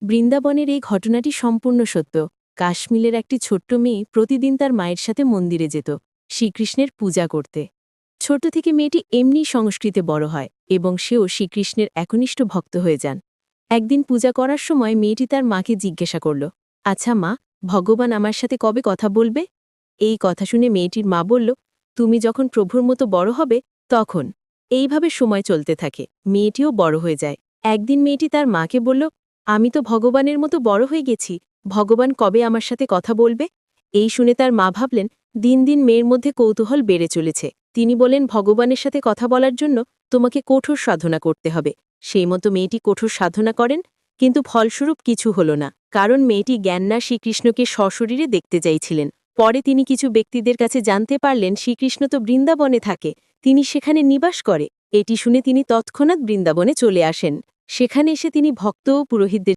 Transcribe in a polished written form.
বৃন্দাবনের এই ঘটনাটি সম্পূর্ণ সত্য। কাশ্মীরের একটি ছোট্ট মেয়ে প্রতিদিন তার মায়ের সাথে মন্দিরে যেত শ্রীকৃষ্ণের পূজা করতে। ছোট থেকে মেয়েটি এমনি সংস্কৃতে বড় হয় এবং সেও শ্রীকৃষ্ণের একনিষ্ঠ ভক্ত হয়ে যান। একদিন পূজা করার সময় মেয়েটি তার মাকে জিজ্ঞাসা করল, আচ্ছা মা, ভগবান আমার সাথে কবে কথা বলবে? এই কথা শুনে মেয়েটির মা বলল, তুমি যখন প্রভুর মতো বড় হবে তখন। এইভাবে সময় চলতে থাকে, মেয়েটিও বড় হয়ে যায়। একদিন মেয়েটি তার মাকে বলল, আমি তো ভগবানের মতো বড় হয়ে গেছি, ভগবান কবে আমার সাথে কথা বলবে? এই শুনে তার মা ভাবলেন, দিন দিন মেয়ের মধ্যে কৌতূহল বেড়ে চলেছে। তিনি বলেন, ভগবানের সাথে কথা বলার জন্য তোমাকে কঠোর সাধনা করতে হবে। সেই মতো মেয়েটি কঠোর সাধনা করেন, কিন্তু ফলস্বরূপ কিছু হল না, কারণ মেয়েটি জ্ঞাননা শ্রীকৃষ্ণকে সশরীরে দেখতে চাইছিলেন। পরে তিনি কিছু ব্যক্তিদের কাছে জানতে পারলেন শ্রীকৃষ্ণ তো বৃন্দাবনে থাকে, তিনি সেখানে নিবাস করে। এটি শুনে তিনি তৎক্ষণাৎ বৃন্দাবনে চলে আসেন। সেখানে এসে তিনি ভক্ত ও পুরোহিতদের